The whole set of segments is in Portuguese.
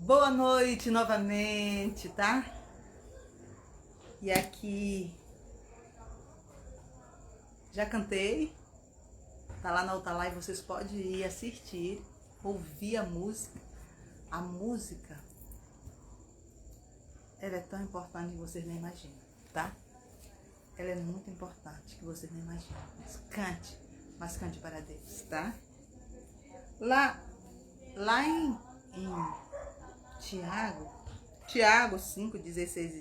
Boa noite novamente, tá? E aqui já cantei, tá lá na outra live, vocês podem ir assistir, ouvir a música. A música, ela é tão importante que vocês nem imaginam, tá? Ela é muito importante que vocês nem imaginam. Mas cante para Deus, tá? Lá em Tiago 5, 16 e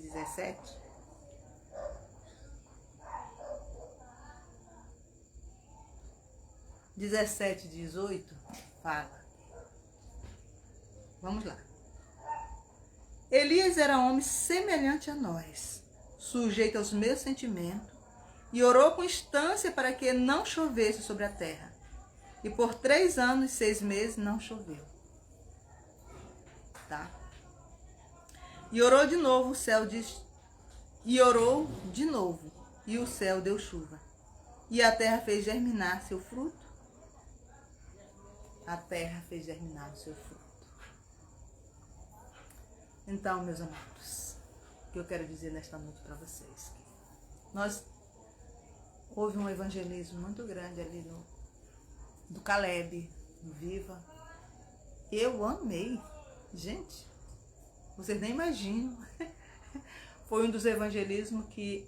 17, e 18, fala. Vamos lá. Elias era homem semelhante a nós, sujeito aos meus sentimentos, e orou com instância para que não chovesse sobre a terra. E por 3 anos e 6 meses não choveu. Tá? E orou de novo, e o céu deu chuva. E a terra fez germinar seu fruto. A terra fez germinar o seu fruto. Então, meus amados, o que eu quero dizer nesta noite para vocês? Houve um evangelismo muito grande ali do Caleb, no Viva. Eu amei. Gente, vocês nem imaginam. Foi um dos evangelismos que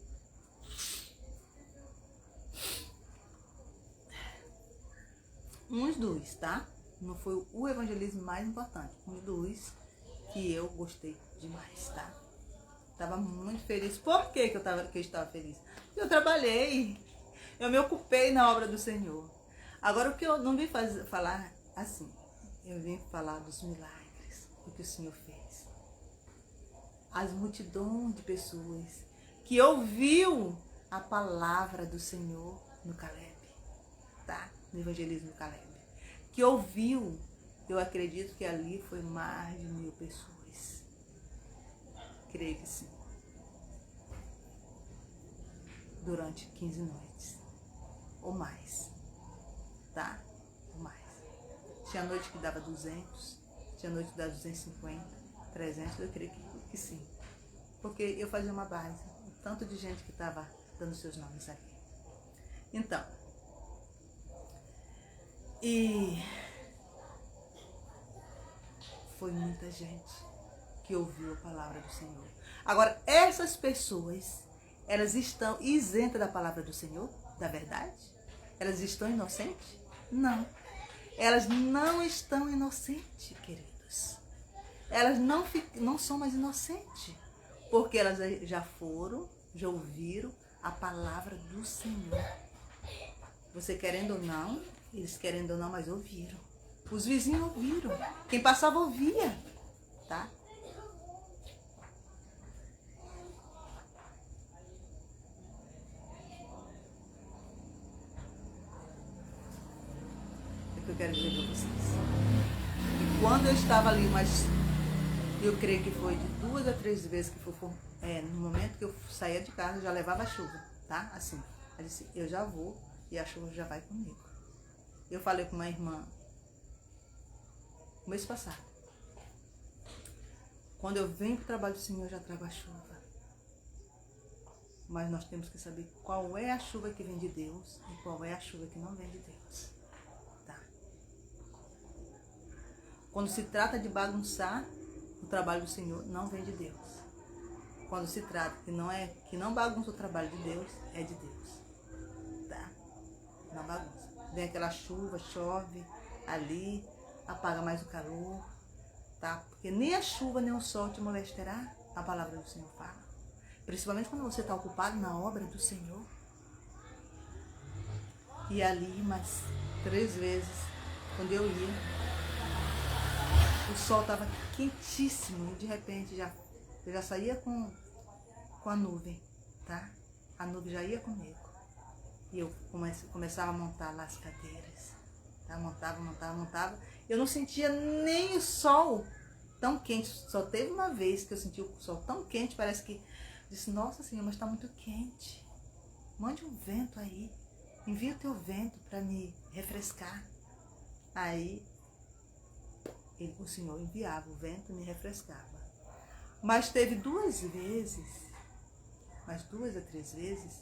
tá? Não foi o evangelismo mais importante. Uns dois que eu gostei demais, tá? Tava muito feliz. Por que eu estava feliz? Porque eu trabalhei. Eu me ocupei na obra do Senhor. Agora, o que eu não vim falar assim, eu vim falar dos milagres, o que o Senhor fez. As multidões de pessoas que ouviu a palavra do Senhor no Caleb, tá? No evangelismo do Caleb. Que ouviu, eu acredito que ali foi mais de 1000 pessoas. Creio que sim. Durante 15 noites. Ou mais. Tá? Ou mais. Tinha noite que dava 200, tinha noite que dava 250, 300, eu creio que sim. Porque eu fazia uma base, o tanto de gente que estava dando seus nomes ali. Então, e foi muita gente que ouviu a palavra do Senhor. Agora, essas pessoas, elas estão isentas da palavra do Senhor, da verdade? Elas estão inocentes? Não. Elas não estão inocentes, queridos. Elas não são mais inocentes. Porque elas já ouviram a palavra do Senhor. Você querendo ou não, eles querendo ou não, mas ouviram. Os vizinhos ouviram. Quem passava ouvia, tá? É o que eu quero dizer para vocês. E quando eu estava ali, mas eu creio que foi de 2 a 3 vezes que foi no momento que eu saía de casa, eu já levava a chuva, tá? Assim, eu disse, eu já vou e a chuva já vai comigo. Eu falei com uma irmã no mês passado. Quando eu venho para o trabalho do Senhor, eu já trago a chuva. Mas nós temos que saber qual é a chuva que vem de Deus e qual é a chuva que não vem de Deus. Tá? Quando se trata de bagunçar o trabalho do Senhor, não vem de Deus. Quando se trata que não bagunça o trabalho de Deus, é de Deus. Tá? Não bagunça. Vem aquela chuva, chove ali, apaga mais o calor, tá? Porque nem a chuva nem o sol te molestará, a palavra do Senhor fala. Principalmente quando você está ocupado na obra do Senhor. E ali, mais 3 vezes, quando eu ia, o sol estava quentíssimo e de repente eu já saía com a nuvem, tá? A nuvem já ia comigo. E eu começava a montar lá as cadeiras, tá? Montava. Eu não sentia nem o sol tão quente. Só teve uma vez que eu senti o sol tão quente, parece que disse, nossa Senhor, mas está muito quente. Mande um vento aí. Envia o teu vento para me refrescar. Aí o Senhor enviava o vento e me refrescava. Mas teve 2 vezes, mas 2 a 3 vezes,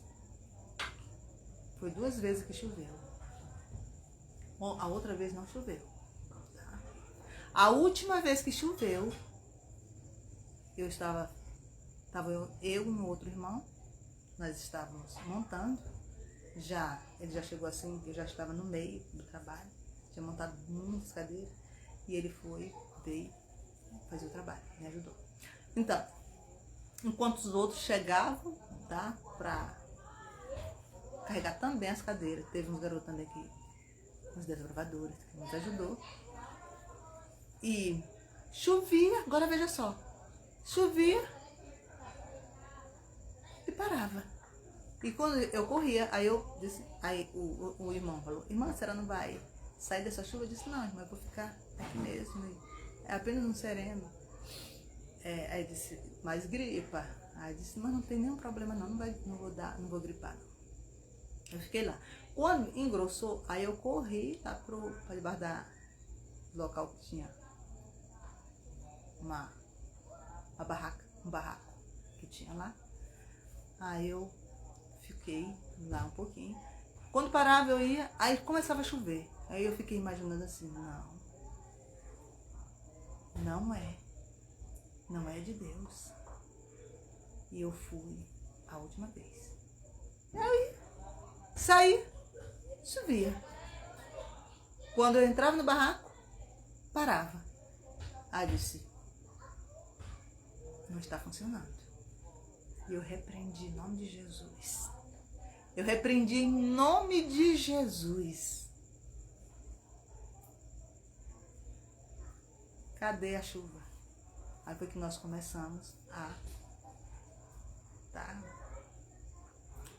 foi 2 vezes que choveu. A outra vez não choveu. Tá? A última vez que choveu, eu estava eu e um outro irmão, nós estávamos montando, ele já chegou assim, eu já estava no meio do trabalho, tinha montado muitas cadeiras, e ele veio fazer o trabalho, me ajudou. Então, enquanto os outros chegavam, tá, para carregar também as cadeiras, teve uns garotos também aqui, uns desbravadores, que nos ajudou, e chovia, agora veja só, chovia e parava. E quando eu corria, aí eu disse, aí o irmão falou, irmã, a senhora não vai sair dessa chuva? Eu disse, não, irmã, eu vou ficar aqui mesmo. É apenas um sereno. Aí eu disse, mas gripa. Aí eu disse, mas não tem nenhum problema não, não vou gripar não. Eu fiquei lá. Quando engrossou, aí eu corri lá para debaixo do local que tinha um barraco que tinha lá. Aí eu fiquei lá um pouquinho. Quando parava eu ia, aí começava a chover. Aí eu fiquei imaginando assim, não é de Deus. E eu fui a última vez. Aí saí, chovia. Quando eu entrava no barraco, parava. Aí disse, não está funcionando. E eu repreendi em nome de Jesus. Eu repreendi em nome de Jesus. Cadê a chuva? Aí foi que nós começamos a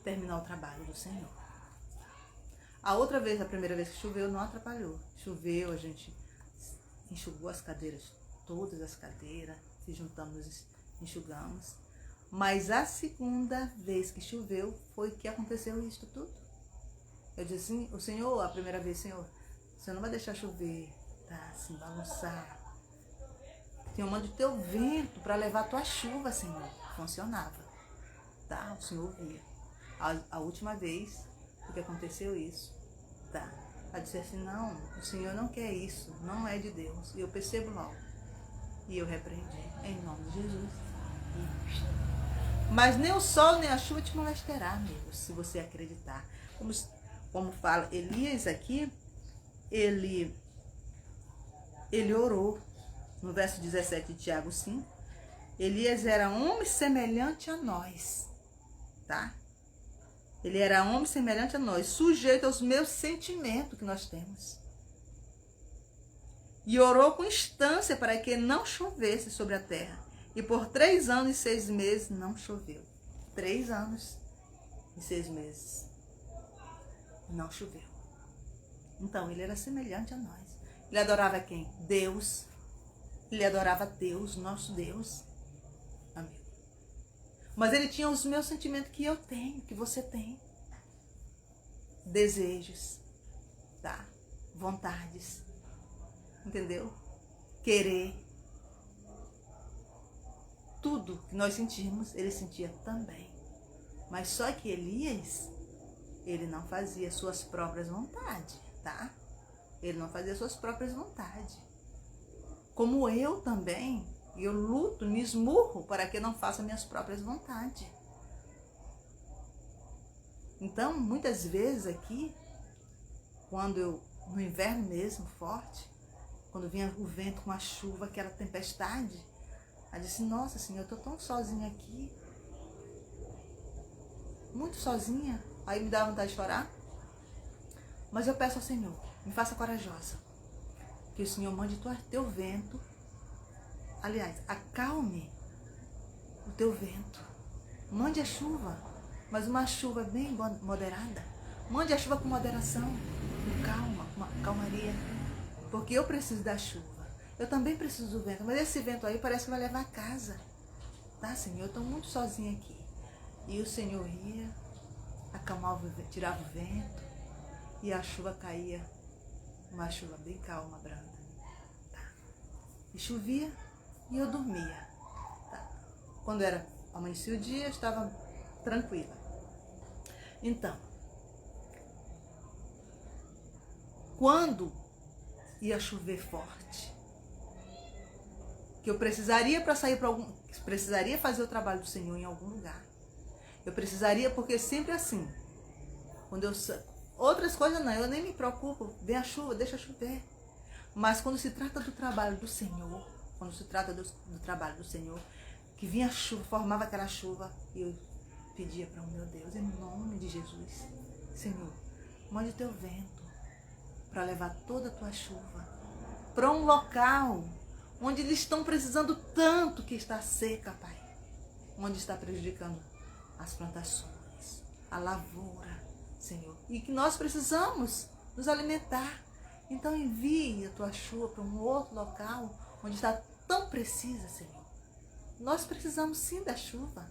terminar o trabalho do Senhor. A outra vez, a primeira vez que choveu, não atrapalhou. Choveu, a gente enxugou as cadeiras, todas as cadeiras, se juntamos, enxugamos. Mas a segunda vez que choveu foi que aconteceu isso tudo. Eu disse assim, o Senhor, a primeira vez, Senhor, o Senhor não vai deixar chover, tá? Assim, bagunçar. Senhor, manda o teu vento para levar a tua chuva, Senhor. Funcionava, tá? O Senhor via. A última vez que aconteceu isso, tá? Ela disse assim, não, o Senhor não quer isso, não é de Deus. E eu percebo logo. E eu repreendi, em nome de Jesus. Mas nem o sol nem a chuva te molestará, amigo, se você acreditar. Como fala Elias aqui, ele orou, no verso 17 de Tiago 5, Elias era homem semelhante a nós, tá? Ele era homem semelhante a nós, sujeito aos meus sentimentos que nós temos. E orou com instância para que não chovesse sobre a terra. E por 3 anos e 6 meses não choveu. 3 anos e 6 meses não choveu. Então, ele era semelhante a nós. Ele adorava quem? Deus. Ele adorava Deus, nosso Deus. Amigo. Mas ele tinha os meus sentimentos que eu tenho, que você tem. Desejos, tá? Vontades. Entendeu? Querer. Tudo que nós sentimos, ele sentia também. Mas só que Elias, ele não fazia suas próprias vontades, tá? Ele não fazia suas próprias vontades. Como eu também, eu luto, me esmurro para que não faça minhas próprias vontades. Então, muitas vezes aqui, no inverno mesmo, forte, quando vinha o vento com a chuva, aquela tempestade, eu disse, nossa Senhor, eu estou tão sozinha aqui, muito sozinha, aí me dá vontade de chorar, mas eu peço ao Senhor, me faça corajosa, que o Senhor mande teu vento, aliás, acalme o teu vento, mande a chuva, mas uma chuva bem moderada, mande a chuva com moderação, com calma, com calmaria, porque eu preciso da chuva. Eu também preciso do vento, mas esse vento aí parece que vai levar a casa. Tá, Senhor? Eu estou muito sozinha aqui. E o Senhor ia, acalmava, tirava o vento, e a chuva caía. Uma chuva bem calma, branda. Tá? e chovia e eu dormia. Tá? Quando amanhecia o dia, eu estava tranquila. Então, quando ia chover forte, que eu precisaria para sair para precisaria fazer o trabalho do Senhor em algum lugar. Eu precisaria, porque sempre assim. Quando outras coisas não, eu nem me preocupo, vem a chuva, deixa chover. Mas quando se trata do trabalho do Senhor, quando se trata do trabalho do Senhor, que vinha a chuva, formava aquela chuva, e eu pedia para o meu Deus, em nome de Jesus, Senhor, mande o teu vento para levar toda a tua chuva para um local onde eles estão precisando tanto, que está seca, Pai, onde está prejudicando as plantações, a lavoura, Senhor, e que nós precisamos nos alimentar. Então envie a tua chuva para um outro local onde está tão precisa, Senhor. Nós precisamos sim da chuva.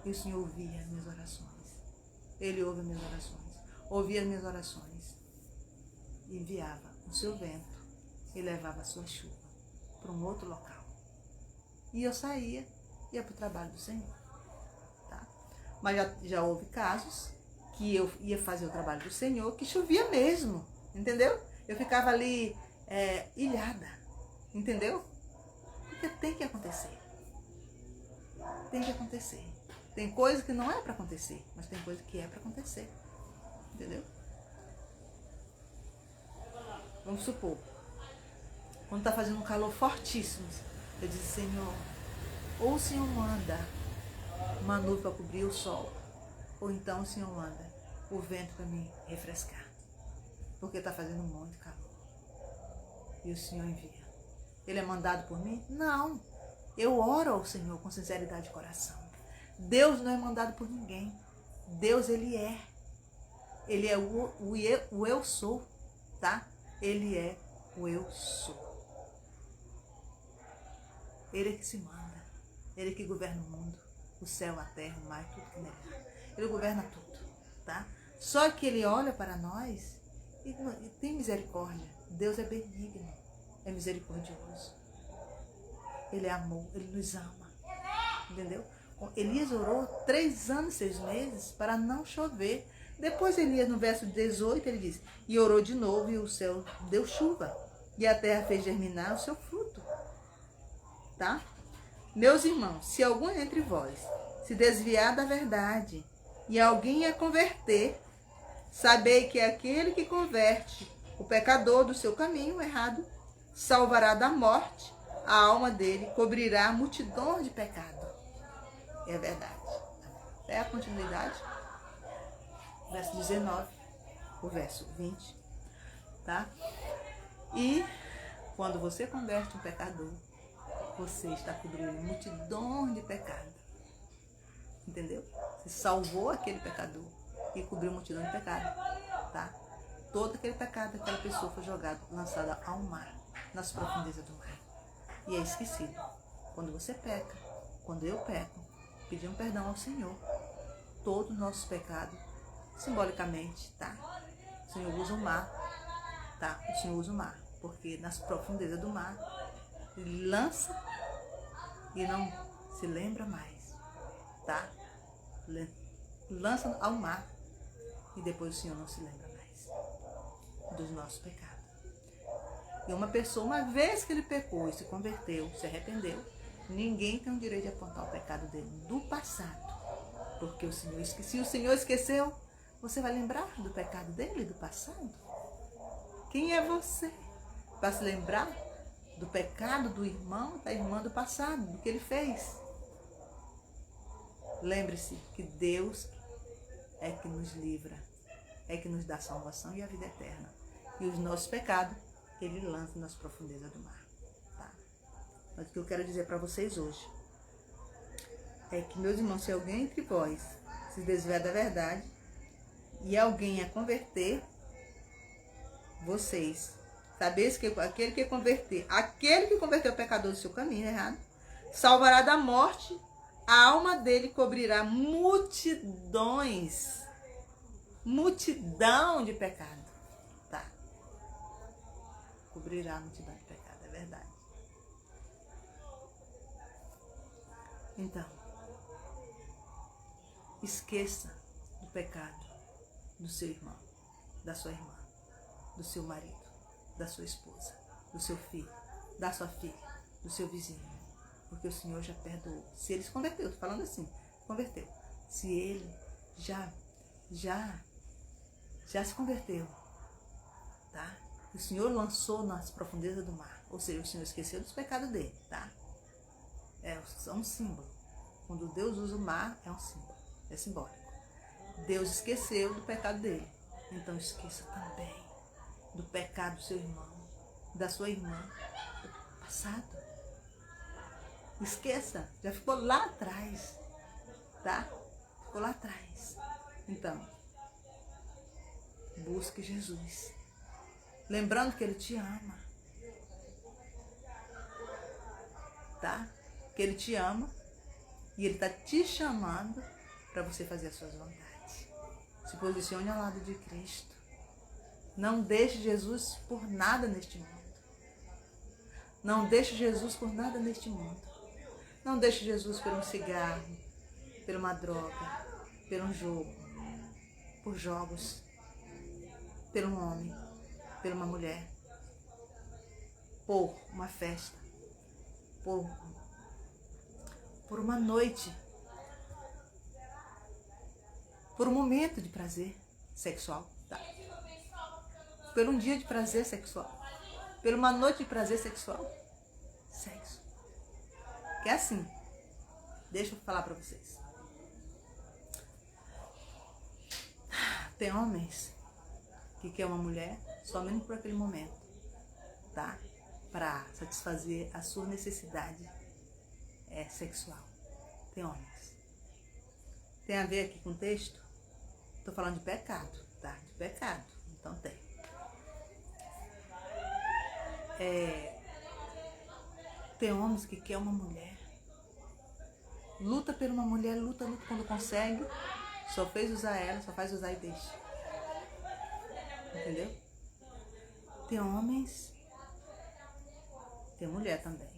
E o Senhor ouvia as minhas orações. Ele ouve as minhas orações. Ouvia as minhas orações. E enviava o seu vento e levava a sua chuva para um outro local. E eu saía, ia para o trabalho do Senhor. Tá? Mas já houve casos que eu ia fazer o trabalho do Senhor, que chovia mesmo, entendeu? Eu ficava ali ilhada, entendeu? Porque tem que acontecer. Tem que acontecer. Tem coisa que não é para acontecer, mas tem coisa que é para acontecer, entendeu? Vamos supor, quando está fazendo um calor fortíssimo, eu disse, Senhor, ou o Senhor manda uma nuvem para cobrir o sol, ou então o Senhor manda o vento para me refrescar, porque está fazendo muito calor. E o Senhor envia. Ele é mandado por mim? Não. Eu oro ao Senhor com sinceridade de coração. Deus não é mandado por ninguém. Deus, Ele é. Ele é o eu sou, tá? Ele é o eu sou. Ele é que se manda. Ele é que governa o mundo, o céu, a terra, o mar, tudo que nele há. Ele governa tudo, tá? Só que Ele olha para nós e tem misericórdia. Deus é benigno, é misericordioso. Ele é amor, Ele nos ama. Entendeu? Elias orou 3 anos e 6 meses para não chover. Depois Elias, no verso 18, ele diz, e orou de novo e o céu deu chuva. E a terra fez germinar o seu fruto. Tá? Meus irmãos, se algum entre vós se desviar da verdade e alguém a converter, sabei que aquele que converte o pecador do seu caminho errado salvará da morte a alma dele, cobrirá multidão de pecado. É verdade. É a continuidade. Verso 19, o verso 20. Tá? E quando você converte um pecador, você está cobrindo multidão de pecado. Entendeu? Você salvou aquele pecador e cobriu multidão de pecado. Tá? Todo aquele pecado daquela pessoa foi jogado, lançada ao mar, nas profundezas do mar. E é esquecido. Quando você peca, quando eu peco, pedir um perdão ao Senhor. Todos os nossos pecados, simbolicamente, tá? O Senhor usa o mar, tá? O Senhor usa o mar, porque nas profundezas do mar, Ele lança e não se lembra mais, tá? Lança ao mar e depois o Senhor não se lembra mais dos nossos pecados. E uma pessoa, uma vez que ele pecou e se converteu, se arrependeu, ninguém tem o direito de apontar o pecado dele do passado. Porque o Senhor esqueceu. Se o Senhor esqueceu, você vai lembrar do pecado dele, do passado? Quem é você para se lembrar do pecado do irmão, da irmã do passado, do que ele fez? Lembre-se que Deus é que nos livra, é que nos dá salvação e a vida eterna. E os nossos pecados, Ele lança nas profundezas do mar. Tá? Mas o que eu quero dizer para vocês hoje é que, meus irmãos, se alguém entre vós se desviar da verdade e alguém a converter, vocês, sabeis que aquele que converteu o pecador do seu caminho errado, salvará da morte, a alma dele cobrirá multidão de pecado. Tá? cobrirá a multidão de pecado, é verdade. Então, esqueça do pecado do seu irmão, da sua irmã, do seu marido, da sua esposa, do seu filho, da sua filha, do seu vizinho, porque o Senhor já perdoou. Se ele se converteu, estou falando assim, converteu. Se ele já se converteu, tá? O Senhor lançou nas profundezas do mar, ou seja, o Senhor esqueceu dos pecados dele, tá? É um símbolo. Quando Deus usa o mar, é um símbolo, é simbólico. Deus esqueceu do pecado dele, então esqueça também do pecado do seu irmão, da sua irmã, do passado. Esqueça, já ficou lá atrás, tá? Ficou lá atrás. Então, busque Jesus, lembrando que Ele te ama, tá? Que Ele te ama e Ele está te chamando para você fazer as suas vontades. Se posicione ao lado de Cristo. Não deixe Jesus por nada neste mundo. Não deixe Jesus por nada neste mundo. Não deixe Jesus por um cigarro, por uma droga, por um jogo, por jogos, por um homem, por uma mulher, por uma festa, por uma noite, por um momento de prazer sexual, tá? Por um dia de prazer sexual, por uma noite de prazer sexual, sexo. Que é assim, deixa eu falar pra vocês. Tem homens que querem uma mulher somente por aquele momento, tá? Para satisfazer a sua necessidade sexual. Tem homens. Tem a ver aqui com o texto? Tô falando de pecado, tá? De pecado. Então tem. Tem homens que querem uma mulher. Luta por uma mulher, luta quando consegue. Só fez usar ela, só faz usar e deixa. Entendeu? Tem homens, tem mulher também,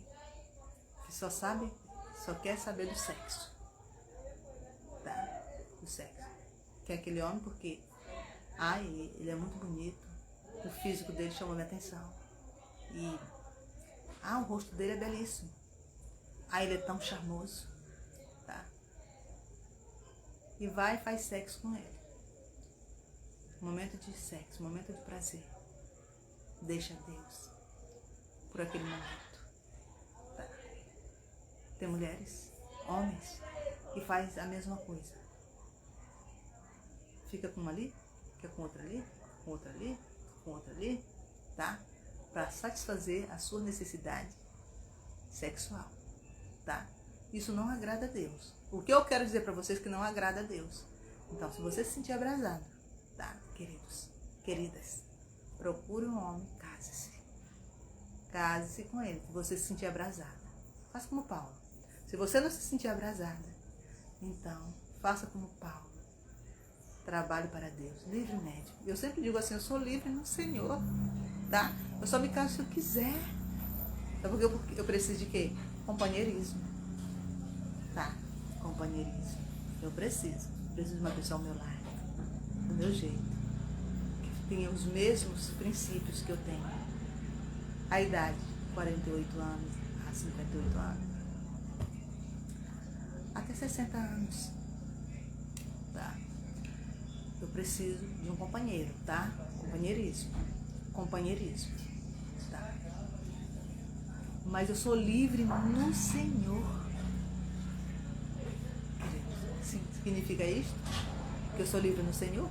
que só quer saber do sexo. Tá? Do sexo. Quer aquele homem porque ele é muito bonito, o físico dele chamou minha atenção. E o rosto dele é belíssimo. Ele é tão charmoso. Tá? E vai e faz sexo com ele. Momento de sexo, momento de prazer. Deixa Deus por aquele momento. Tá? Tem mulheres, homens, que faz a mesma coisa. Fica com uma ali, fica com outra ali, com outra ali, com outra ali, tá? Para satisfazer a sua necessidade sexual, tá? Isso não agrada a Deus. O que eu quero dizer para vocês que não agrada a Deus. Então, se você se sentir abrasado, tá, queridos, queridas, procure um homem, case-se. Case-se com ele, se você se sentir abrasada. Faça como Paulo. Se você não se sentir abrasada, então, faça como Paulo. Trabalhe para Deus, livremente. Eu sempre digo assim, eu sou livre no Senhor, tá? Eu só me caso se eu quiser. Sabe porque eu preciso de quê? Companheirismo. Tá? Companheirismo. Eu preciso de uma pessoa ao meu lado, do meu jeito, que tenha os mesmos princípios que eu tenho. A idade, 48 anos, a 58 anos, até 60 anos. Tá? Eu preciso de um companheiro, tá? Companheirismo. Companheirismo. Tá? Mas eu sou livre no Senhor. Significa isto? Que eu sou livre no Senhor?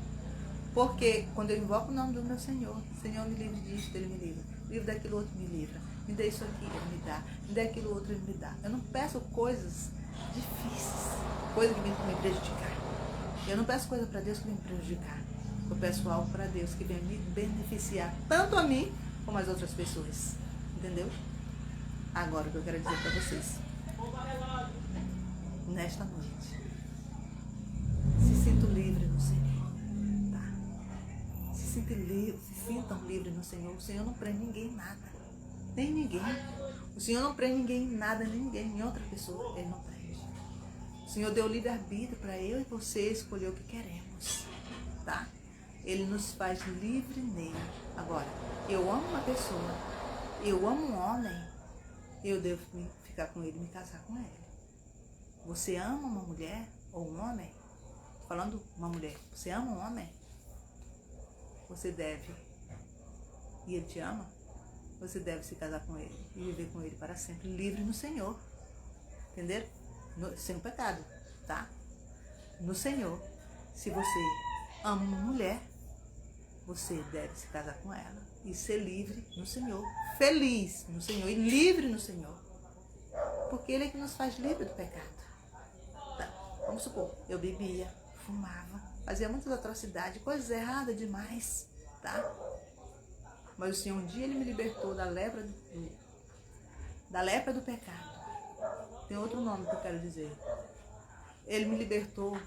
Porque quando eu invoco o nome do meu Senhor, Senhor, me livre disto, Ele me livra. Livre daquilo outro, me livra. Me dê isso aqui, Ele me dá. Me dê aquilo outro, Ele me dá. Eu não peço coisas difíceis, coisas que vêm me prejudicar. Eu não peço coisa para Deus que vem me prejudicar. Eu peço algo para Deus que venha me beneficiar, tanto a mim como as outras pessoas. Entendeu? Agora o que eu quero dizer para vocês. Nesta noite, se sinta livre no Senhor. Tá? Se sinta livre, se sintam livres no Senhor. O Senhor não prende ninguém em nada. Nem ninguém. O Senhor não prende ninguém em nada, nem ninguém, em outra pessoa. Ele não prende. O Senhor deu livre-arbítrio para eu e você escolher o que queremos. Tá? Ele nos faz livre nele. Agora, eu amo uma pessoa, eu amo um homem, eu devo ficar com ele, me casar com ele. Você ama uma mulher ou um homem? Tô falando uma mulher. Você ama um homem? Você deve, e ele te ama, você deve se casar com ele e viver com ele para sempre, livre no Senhor. Entenderam? Sem o pecado, tá? No Senhor. Se você ama uma mulher, você deve se casar com ela e ser livre no Senhor, feliz no Senhor e livre no Senhor. Porque Ele é que nos faz livre do pecado. Tá? Vamos supor, eu bebia, fumava, fazia muitas atrocidades, coisas erradas demais, tá? Mas o Senhor um dia Ele me libertou da lepra do pecado. Tem outro nome que eu quero dizer. Ele me libertou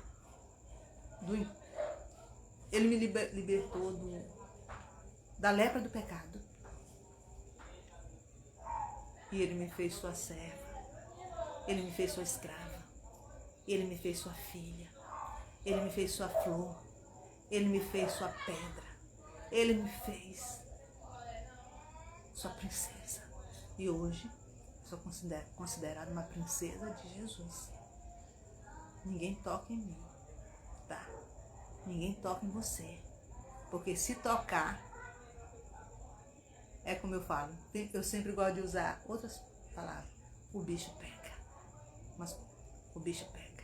da lepra do pecado. E Ele me fez sua serva. Ele me fez sua escrava. Ele me fez sua filha. Ele me fez sua flor. Ele me fez sua pedra. Ele me fez sua princesa. E hoje sou considerada uma princesa de Jesus. Ninguém toca em mim, tá? Ninguém toca em você. Porque se tocar, é como eu falo, eu sempre gosto de usar outras palavras. O bicho pega. Mas o bicho pega.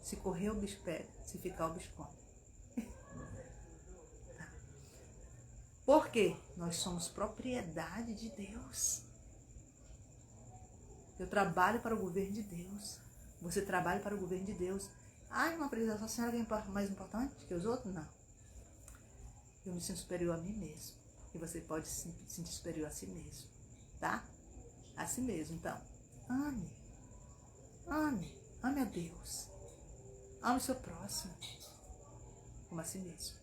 Se correr, o bicho pega. Se ficar, o bicho come. Tá? Por quê? Nós somos propriedade de Deus. Eu trabalho para o governo de Deus. Você trabalha para o governo de Deus. Ai, uma apresentação, a senhora é mais importante que os outros? Não. Eu me sinto superior a mim mesmo. E você pode se sentir superior a si mesmo. Tá? A si mesmo. Então, ame. Ame. Ame a Deus. Ame o seu próximo. Como a si mesmo.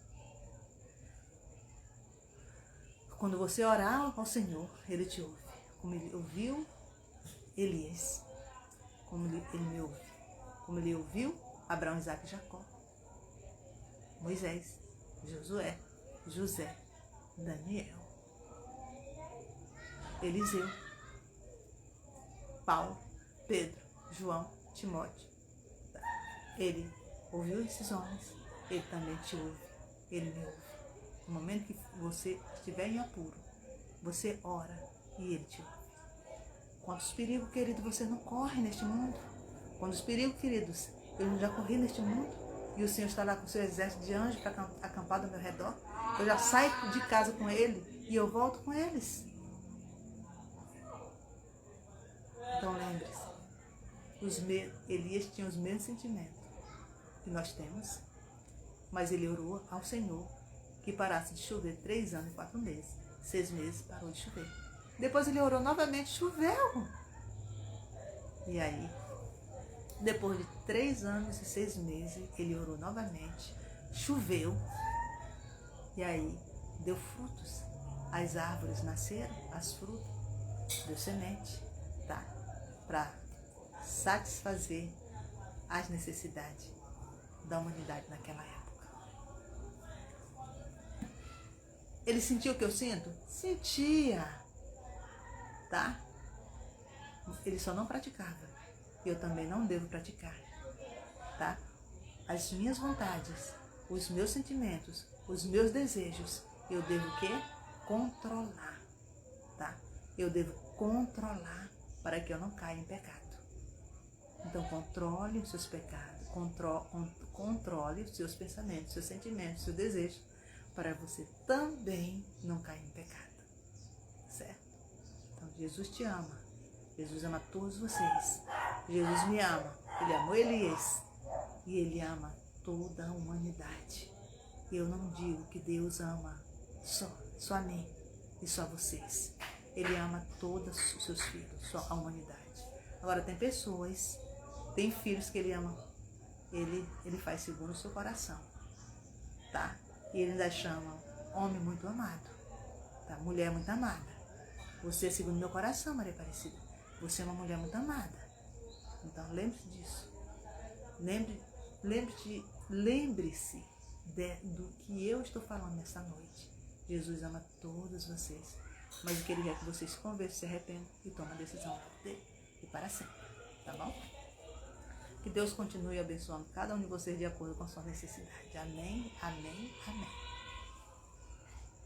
Quando você orar ao Senhor, Ele te ouve. Como Ele ouviu Elias. Como ele me ouve. Como Ele ouviu Abraão, Isaac e Jacó. Moisés, Josué, José, Daniel, Eliseu, Paulo, Pedro, João, Timóteo. Ele ouviu esses homens, Ele também te ouve, Ele me ouve. No momento que você estiver em apuro, você ora e Ele te ouve. Quantos perigos, querido, você não corre neste mundo? Quantos perigos, queridos, eu já corri neste mundo? E o Senhor está lá com o seu exército de anjos para acampado ao meu redor. Eu já saio de casa com Ele e eu volto com eles. Então lembre-se, Elias tinha os mesmos sentimentos que nós temos, mas ele orou ao Senhor que parasse de chover 3 anos e 4 meses. 6 meses parou de chover. Depois ele orou novamente, choveu. E aí, depois de 3 anos e 6 meses, ele orou novamente, choveu. E aí, deu frutos. As árvores nasceram, as frutas, deu semente, tá? Para satisfazer as necessidades da humanidade naquela época. Ele sentiu o que eu sinto? Sentia, tá? Ele só não praticava. Eu também não devo praticar, tá? As minhas vontades, os meus sentimentos, os meus desejos, eu devo o quê? Controlar, tá? Eu devo controlar para que eu não caia em pecado. Então, controle os seus pecados, controle os seus pensamentos, os seus sentimentos, os seus desejos, para você também não cair em pecado, certo? Então, Jesus te ama. Jesus ama todos vocês. Jesus me ama. Ele amou Elias. E Ele ama toda a humanidade. Eu não digo que Deus ama só a mim e só vocês. Ele ama todos os seus filhos, só a humanidade. Agora tem pessoas, tem filhos que Ele ama. Ele faz segundo o seu coração. Tá? E Ele ainda chama homem muito amado, tá? Mulher muito amada. Você é segundo meu coração, Maria Aparecida. Você é uma mulher muito amada. Então lembre-se disso. Lembre-se do que eu estou falando nessa noite. Jesus ama todos vocês, mas o que Ele quer que vocês conversem, se arrependam e tomem a decisão dele e para sempre, tá bom? Que Deus continue abençoando cada um de vocês de acordo com a sua necessidade. Amém, amém, amém.